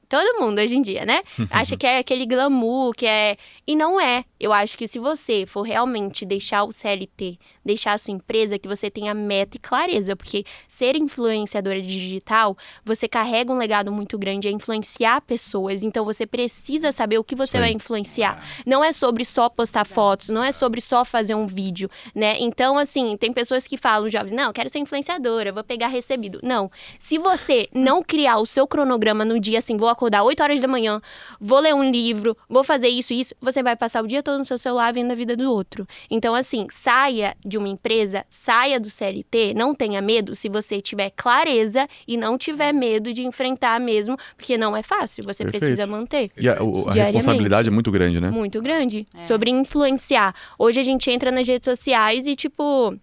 Todo mundo hoje em dia, né? Acha que é aquele glamour, que é... E não é. Eu acho que se você for realmente deixar o CLT, deixar a sua empresa que você tenha meta e clareza, porque ser influenciadora digital, você carrega um legado muito grande, é influenciar pessoas, então você precisa saber o que você vai influenciar. Não é sobre só postar fotos, não é sobre só fazer um vídeo, né? Então, assim, tem pessoas que falam, jovens, não, eu quero ser influenciadora, vou pegar recebido. Não, se você não criar o seu cronograma no dia, assim, vou acordar 8 horas da manhã, vou ler um livro, vou fazer isso e isso, você vai passar o dia todo no seu celular vendo a vida do outro. Então, assim, saia de uma empresa, saia do CLT, não tenha medo se você tiver clareza e não tiver medo de enfrentar mesmo, porque não é fácil, você precisa manter. E a responsabilidade é muito grande, né? Muito grande. Sobre influenciar. Hoje a gente entra nas redes sociais e, tipo,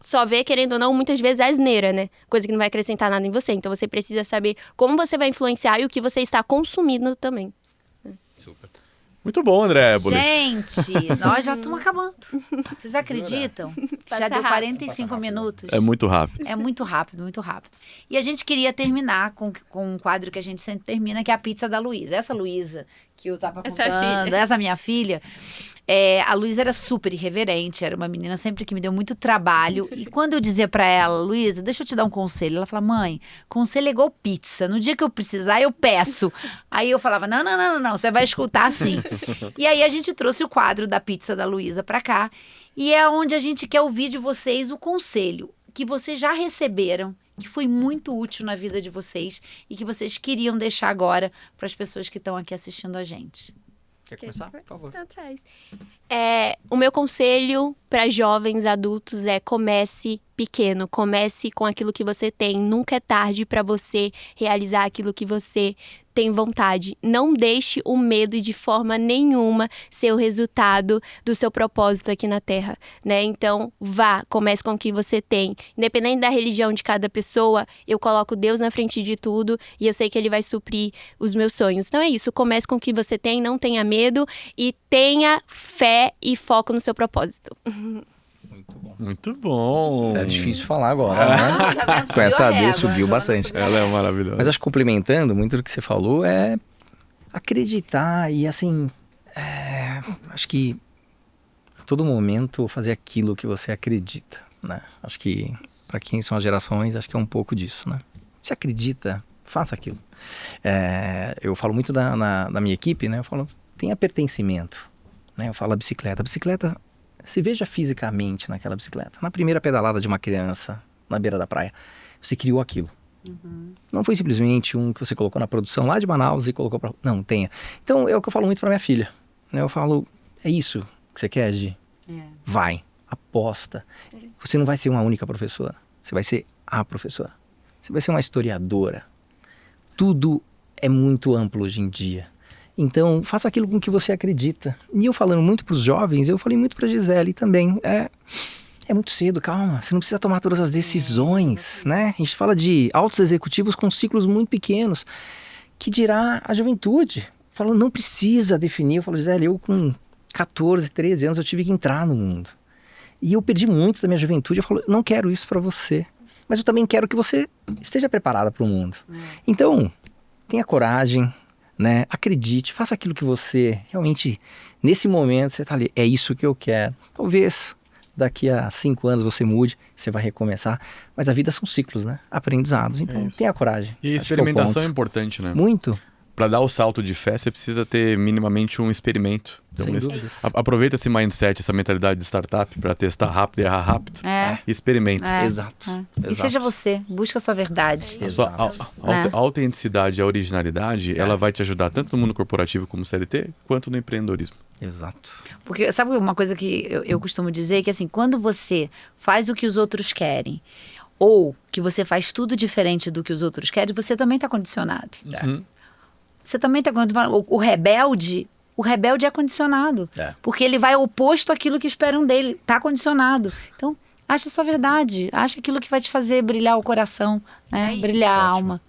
só vê, querendo ou não, muitas vezes asneira, né? Coisa que não vai acrescentar nada em você. Então você precisa saber como você vai influenciar e o que você está consumindo também. Super. Muito bom, André Éboli. Gente, nós já estamos acabando. Vocês acreditam? Já deu 45 minutos. É muito rápido. É muito rápido, muito rápido. E a gente queria terminar com um quadro que a gente sempre termina, que é a pizza da Luísa. Essa Luísa que eu tava contando, essa minha filha, a Luísa era super irreverente, era uma menina sempre que me deu muito trabalho. E quando eu dizia pra ela, Luísa, deixa eu te dar um conselho. Ela falava, mãe, conselho é igual pizza. No dia que eu precisar, eu peço. Aí eu falava, não, você vai escutar assim. E aí a gente trouxe o quadro da pizza da Luísa pra cá. E é onde a gente quer ouvir de vocês o conselho que vocês já receberam, que foi muito útil na vida de vocês e que vocês queriam deixar agora para as pessoas que estão aqui assistindo a gente. Quer começar? Por favor. Então, o meu conselho para jovens adultos é comece pequeno, comece com aquilo que você tem. Nunca é tarde para você realizar aquilo que você tem vontade. Não deixe o medo de forma nenhuma ser o resultado do seu propósito aqui na Terra, né? Então, comece com o que você tem. Independente da religião de cada pessoa, eu coloco Deus na frente de tudo e eu sei que Ele vai suprir os meus sonhos. Então é isso, comece com o que você tem, não tenha medo e tenha fé e foco no seu propósito. Muito bom. Muito bom. É difícil falar agora, né? Tá vendo? Com essa AD régua, subiu bastante. Ela é maravilhosa. Mas acho que complementando, muito do que você falou é acreditar e assim, acho que a todo momento fazer aquilo que você acredita, né? Acho que para quem são as gerações, acho que é um pouco disso, né? Se acredita, faça aquilo. Eu falo muito na minha equipe, né? Eu falo, tenha pertencimento, né? Eu falo a bicicleta. A bicicleta, se veja fisicamente naquela bicicleta. Na primeira pedalada de uma criança na beira da praia, você criou aquilo. Uhum. Não foi simplesmente um que você colocou na produção lá de Manaus e colocou para... Não, tenha. Então é o que eu falo muito para minha filha, né? Eu falo, é isso que você quer, Gi? Vai, aposta. Você não vai ser uma única professora. Você vai ser a professora. Você vai ser uma historiadora. Tudo é muito amplo hoje em dia. Então, faça aquilo com que você acredita. E eu falando muito para os jovens, eu falei muito para a Gisele também. É muito cedo, calma. Você não precisa tomar todas as decisões, né? A gente fala de altos executivos com ciclos muito pequenos. Que dirá a juventude? Falou, não precisa definir. Eu falo, Gisele, eu com 14, 13 anos, eu tive que entrar no mundo. E eu perdi muito da minha juventude. Eu falo, não quero isso para você. Mas eu também quero que você esteja preparada para o mundo. Então, tenha coragem, né? Acredite, faça aquilo que você realmente, nesse momento, você está ali, é isso que eu quero. Talvez daqui a 5 anos você mude, você vai recomeçar, mas a vida são ciclos, né? Aprendizados, então tenha coragem. E a experimentação é importante, né? Muito. Para dar o salto de fé, você precisa ter minimamente um experimento. Então, sem dúvidas. Aproveita esse mindset, essa mentalidade de startup para testar rápido e errar rápido. E experimenta. Exato. E seja você, busca a sua verdade. A sua autenticidade, a originalidade, ela vai te ajudar tanto no mundo corporativo como CLT, quanto no empreendedorismo. Exato. Porque sabe uma coisa que eu costumo dizer? Que assim, quando você faz o que os outros querem, ou que você faz tudo diferente do que os outros querem, você também está condicionado. Você também está condicionado. O rebelde é condicionado. Porque ele vai oposto àquilo que esperam dele. Está condicionado. Então, acha a sua verdade. Acha aquilo que vai te fazer brilhar o coração, né? Brilhar a alma.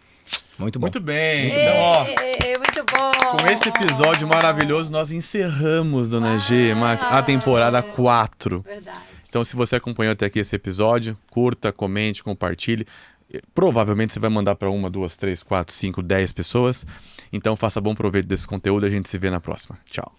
Muito bom. Muito bem. Então, ó, muito bom. com esse episódio maravilhoso, nós encerramos, Dona G, a temporada 4. Verdade. Então, se você acompanhou até aqui esse episódio, curta, comente, compartilhe. Provavelmente você vai mandar para 1, 2, 3, 4, 5, 10 pessoas. Então faça bom proveito desse conteúdo. A gente se vê na próxima. Tchau.